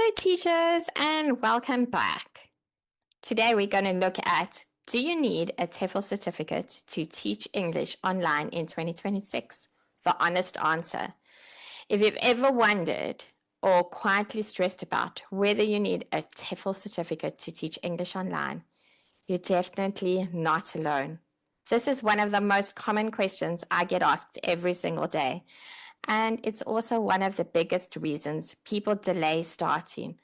Hello teachers and welcome back. Today we're going to look at, do you need a TEFL certificate to teach English online in 2026? The honest answer. If you've ever wondered or quietly stressed about whether you need a TEFL certificate to teach English online, you're definitely not alone. This is one of the most common questions I get asked every single day. And it's also one of the biggest reasons people delay starting.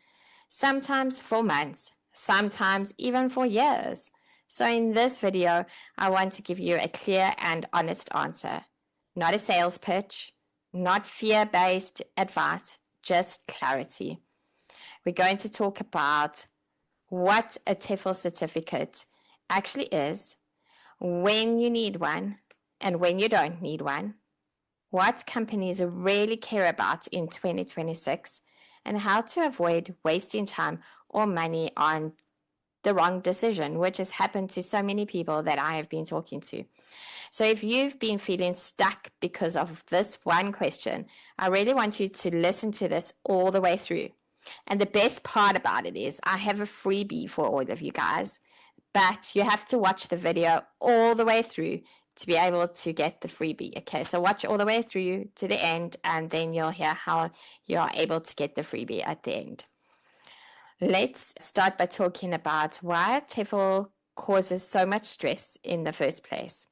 Sometimes for months, sometimes even for years. So in this video, I want to give you a clear and honest answer. Not a sales pitch, not fear-based advice, just clarity. We're going to talk about what a TEFL certificate actually is, when you need one, and when you don't need one, what companies really care about in 2026, and how to avoid wasting time or money on the wrong decision, which has happened to so many people that I have been talking to. So if you've been feeling stuck because of this one question, I really want you to listen to this all the way through. And the best part about it is I have a freebie for all of you guys, but you have to watch the video all the way through to be able to get the freebie. Okay, so watch all the way through to the end, and then you'll hear how you are able to get the freebie at the end. Let's start by talking about why TEFL causes so much stress in the first place.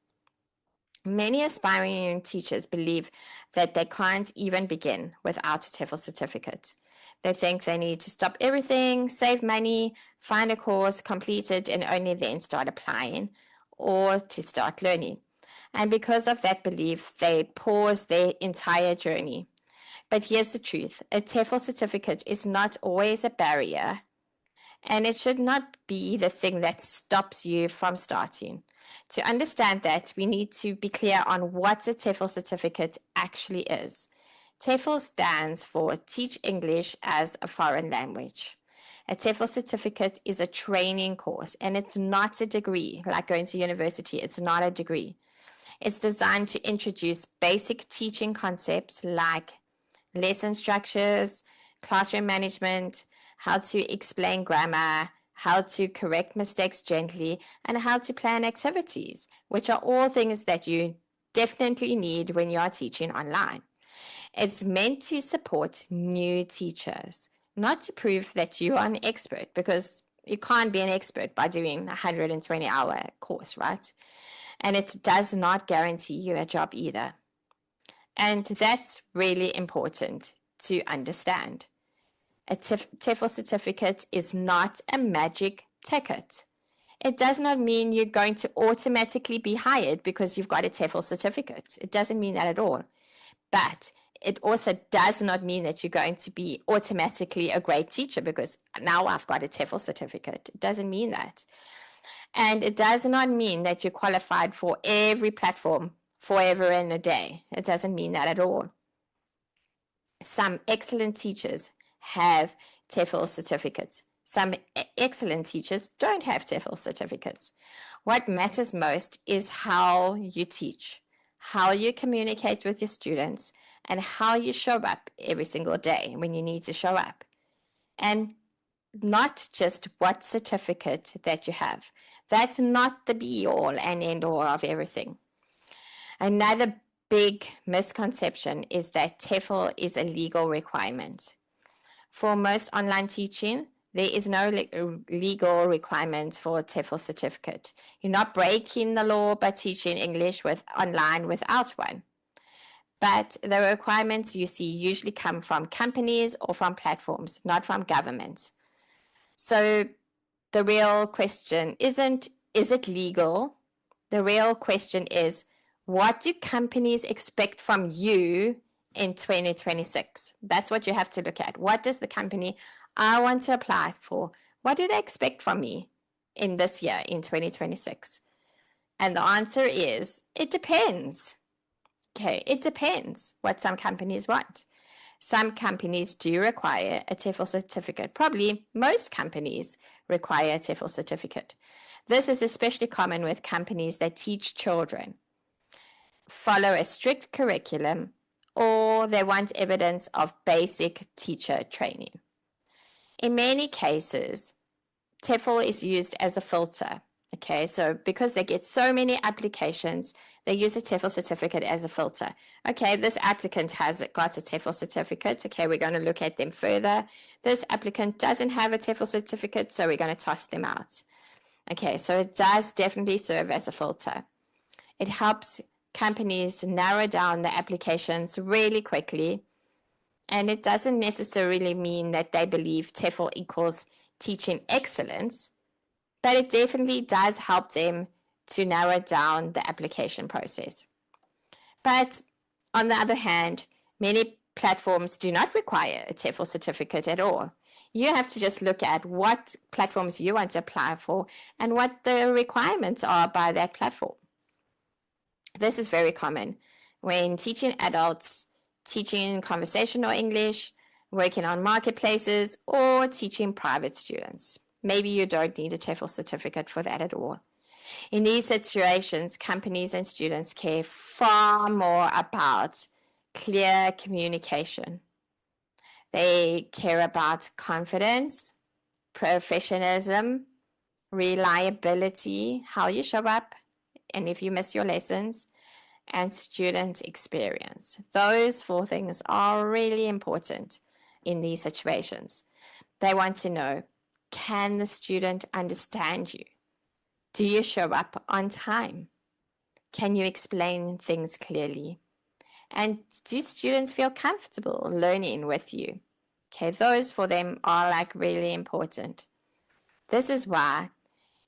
Many aspiring teachers believe that they can't even begin without a TEFL certificate. They think they need to stop everything, save money, find a course, complete it, and only then start applying or to start learning. And because of that belief, they pause their entire journey. But here's the truth. A TEFL certificate is not always a barrier, and it should not be the thing that stops you from starting. To understand that, we need to be clear on what a TEFL certificate actually is. TEFL stands for Teach English as a Foreign Language. A TEFL certificate is a training course, and it's not a degree, like going to university. It's not a degree. It's designed to introduce basic teaching concepts like lesson structures, classroom management, how to explain grammar, how to correct mistakes gently, and how to plan activities, which are all things that you definitely need when you are teaching online. It's meant to support new teachers, not to prove that you are an expert, because you can't be an expert by doing a 120-hour course, right? And it does not guarantee you a job either. And that's really important to understand. A TEFL certificate is not a magic ticket. It does not mean you're going to automatically be hired because you've got a TEFL certificate. It doesn't mean that at all. But it also does not mean that you're going to be automatically a great teacher because now I've got a TEFL certificate. It doesn't mean that. And it does not mean that you're qualified for every platform forever and a day. It doesn't mean that at all. Some excellent teachers have TEFL certificates. Some excellent teachers don't have TEFL certificates. What matters most is how you teach, how you communicate with your students, and how you show up every single day when you need to show up. And not just what certificate that you have. That's not the be-all and end-all of everything. Another big misconception is that TEFL is a legal requirement. For most online teaching, there is no legal requirement for a TEFL certificate. You're not breaking the law by teaching English online without one. But the requirements you see usually come from companies or from platforms, not from governments. So the real question isn't, is it legal? The real question is, what do companies expect from you in 2026? That's what you have to look at. What does the company I want to apply for, what do they expect from me in this year, in 2026? And the answer is, it depends. Okay, it depends what some companies want. Some companies do require a TEFL certificate. Probably most companies require a TEFL certificate. This is especially common with companies that teach children, follow a strict curriculum, or they want evidence of basic teacher training. In many cases, TEFL is used as a filter. Okay, so because they get so many applications, they use a TEFL certificate as a filter. Okay, this applicant has got a TEFL certificate. Okay, we're going to look at them further. This applicant doesn't have a TEFL certificate, so we're going to toss them out. Okay, so it does definitely serve as a filter. It helps companies narrow down the applications really quickly, and it doesn't necessarily mean that they believe TEFL equals teaching excellence, but it definitely does help them to narrow down the application process. But on the other hand, many platforms do not require a TEFL certificate at all. You have to just look at what platforms you want to apply for and what the requirements are by that platform. This is very common when teaching adults, teaching conversational English, working on marketplaces, or teaching private students. Maybe you don't need a TEFL certificate for that at all. In these situations, companies and students care far more about clear communication. They care about confidence, professionalism, reliability, how you show up, and if you miss your lessons, and student experience. Those four things are really important in these situations. They want to know, can the student understand you? Do you show up on time? Can you explain things clearly? And do students feel comfortable learning with you? Okay, those for them are like really important. This is why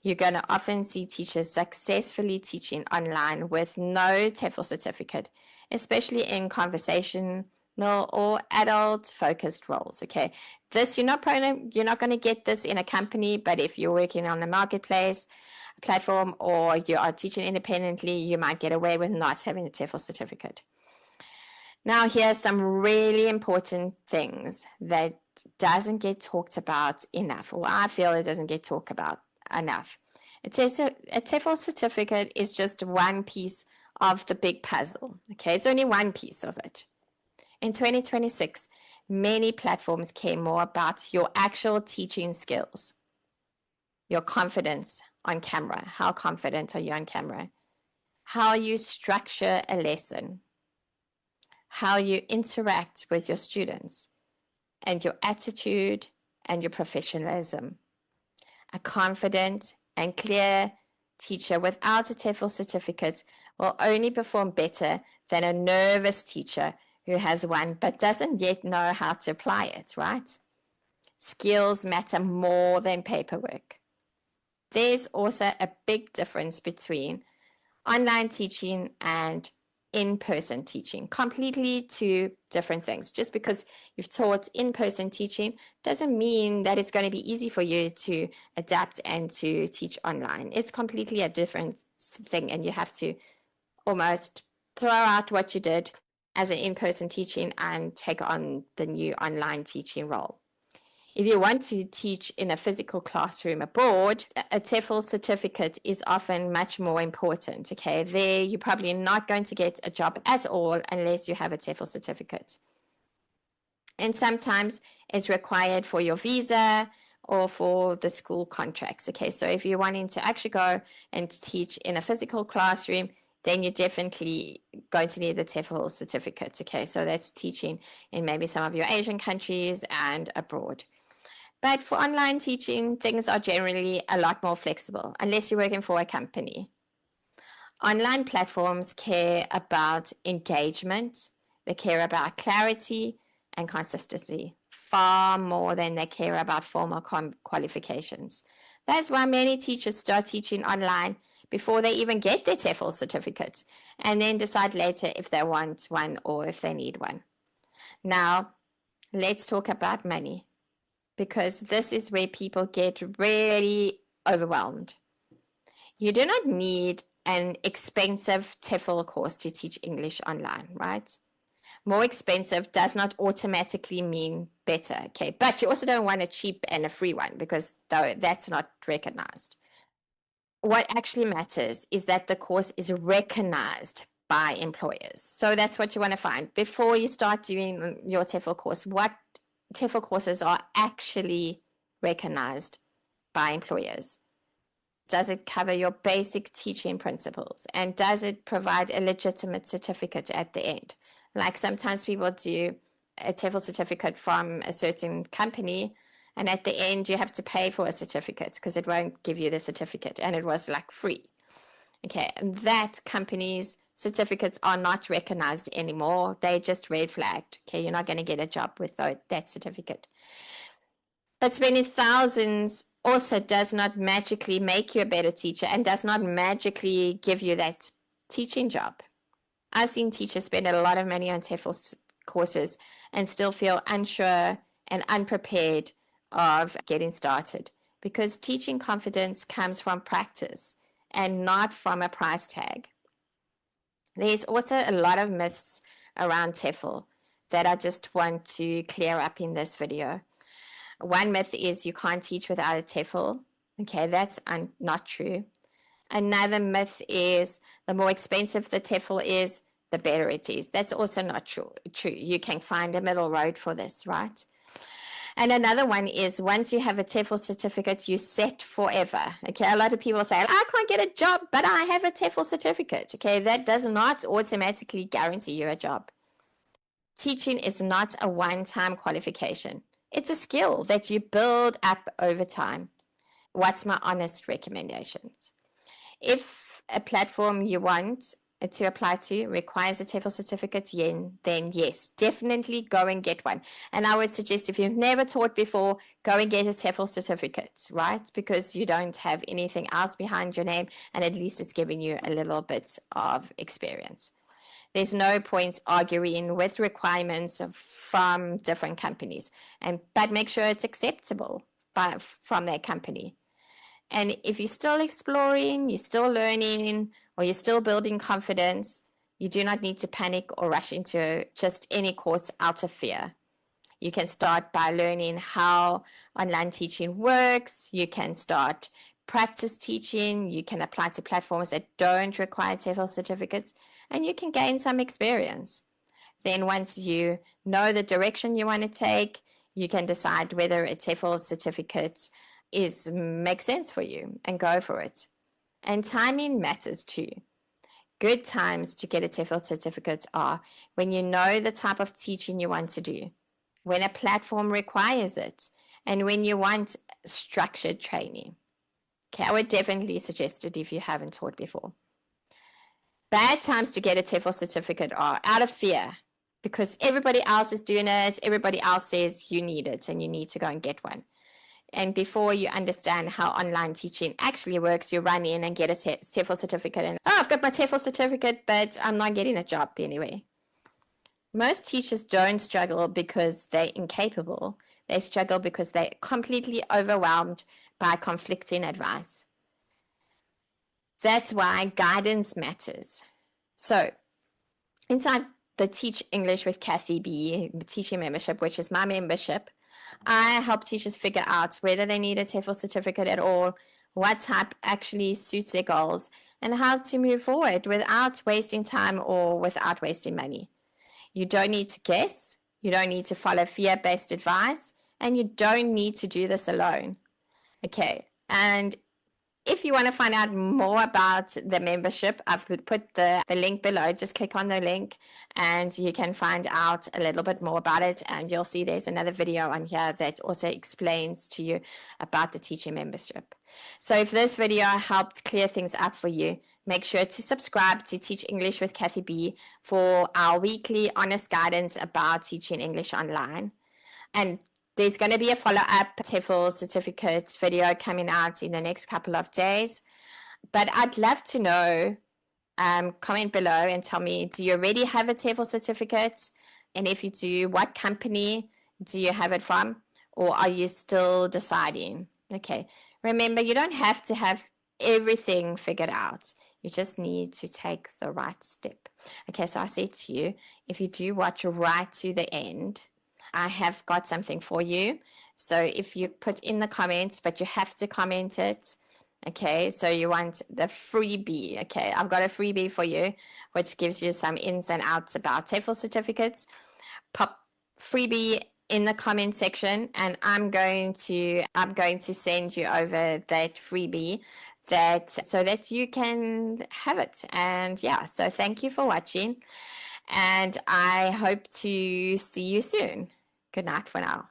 you're going to often see teachers successfully teaching online with no TEFL certificate, especially in conversational or adult-focused roles. Okay, this you're not going to get this in a company, but if you're working on a marketplace platform or you are teaching independently, you might get away with not having a TEFL certificate. Now, here's some really important things that doesn't get talked about enough, or I feel it doesn't get talked about enough. A TEFL certificate is just one piece of the big puzzle. Okay, it's only one piece of it. In 2026, many platforms care more about your actual teaching skills, your confidence on camera. How confident are you on camera? How you structure a lesson, how you interact with your students, and your attitude and your professionalism. A confident and clear teacher without a TEFL certificate will only perform better than a nervous teacher who has one but doesn't yet know how to apply it, right? Skills matter more than paperwork. There's also a big difference between online teaching and in-person teaching. Completely two different things. Just because you've taught in-person teaching doesn't mean that it's going to be easy for you to adapt and to teach online. It's completely a different thing, and you have to almost throw out what you did as an in-person teaching and take on the new online teaching role. If you want to teach in a physical classroom abroad, a TEFL certificate is often much more important. Okay, there you're probably not going to get a job at all unless you have a TEFL certificate. And sometimes it's required for your visa or for the school contracts. Okay, so if you're wanting to actually go and teach in a physical classroom, then you're definitely going to need the TEFL certificate. Okay, so that's teaching in maybe some of your Asian countries and abroad. But for online teaching, things are generally a lot more flexible, unless you're working for a company. Online platforms care about engagement, they care about clarity and consistency, far more than they care about formal qualifications. That's why many teachers start teaching online before they even get their TEFL certificate, and then decide later if they want one or if they need one. Now, let's talk about money, because this is where people get really overwhelmed. You do not need an expensive TEFL course to teach English online, right? More expensive does not automatically mean better, okay? But you also don't want a cheap and a free one, because that's not recognized. What actually matters is that the course is recognized by employers. So that's what you want to find. Before you start doing your TEFL course, what TEFL courses are actually recognized by employers? Does it cover your basic teaching principles? And does it provide a legitimate certificate at the end? Like sometimes people do a TEFL certificate from a certain company, and at the end you have to pay for a certificate because it won't give you the certificate, and it was like free. Okay, and that company's certificates are not recognized anymore. They just red flagged. Okay, you're not going to get a job with that certificate. But spending thousands also does not magically make you a better teacher and does not magically give you that teaching job. I've seen teachers spend a lot of money on TEFL courses and still feel unsure and unprepared of getting started, because teaching confidence comes from practice and not from a price tag. There's also a lot of myths around TEFL that I just want to clear up in this video. One myth is you can't teach without a TEFL. Okay, that's not true. Another myth is the more expensive the TEFL is, the better it is. That's also not true. You can find a middle road for this, right? And another one is once you have a TEFL certificate, you're set forever. Okay, a lot of people say, I can't get a job, but I have a TEFL certificate. Okay, that does not automatically guarantee you a job. Teaching is not a one-time qualification. It's a skill that you build up over time. What's my honest recommendations? If a platform you want to apply to requires a TEFL certificate, then yes, definitely go and get one. And I would suggest if you've never taught before, go and get a TEFL certificate, right? Because you don't have anything else behind your name, and at least it's giving you a little bit of experience. There's no point arguing with requirements from different companies, but make sure it's acceptable from that company. And if you're still exploring, you're still learning, or you're still building confidence, you do not need to panic or rush into just any course out of fear. You can start by learning how online teaching works. You can start practice teaching. You can apply to platforms that don't require TEFL certificates, and you can gain some experience. Then once you know the direction you want to take, you can decide whether a TEFL certificate makes sense for you and go for it. And timing matters too. Good times to get a TEFL certificate are when you know the type of teaching you want to do, when a platform requires it, and when you want structured training. Okay, I would definitely suggest it if you haven't taught before. Bad times to get a TEFL certificate are out of fear, because everybody else is doing it, everybody else says you need it and you need to go and get one. And before you understand how online teaching actually works, you run in and get a TEFL certificate and, I've got my TEFL certificate, but I'm not getting a job anyway. Most teachers don't struggle because they're incapable. They struggle because they're completely overwhelmed by conflicting advice. That's why guidance matters. So inside the Teach English with Kathy B teaching membership, which is my membership, I help teachers figure out whether they need a TEFL certificate at all, what type actually suits their goals, and how to move forward without wasting time or without wasting money. You don't need to guess, you don't need to follow fear-based advice, and you don't need to do this alone. Okay, and if you want to find out more about the membership, I've put the link below. Just click on the link and you can find out a little bit more about it. And you'll see there's another video on here that also explains to you about the teaching membership. So if this video helped clear things up for you, make sure to subscribe to Teach English with Kathy B for our weekly honest guidance about teaching English online. And there's going to be a follow-up TEFL certificate video coming out in the next couple of days. But I'd love to know, comment below and tell me, do you already have a TEFL certificate? And if you do, what company do you have it from? Or are you still deciding? Okay, remember, you don't have to have everything figured out. You just need to take the right step. Okay, so I say to you, if you do watch right to the end, I have got something for you. So if you put in the comments, but you have to comment it. Okay, so you want the freebie. Okay, I've got a freebie for you, which gives you some ins and outs about TEFL certificates. Pop freebie in the comment section, and I'm going to send you over that freebie that so that you can have it. And yeah, so thank you for watching, and I hope to see you soon. Good night for now.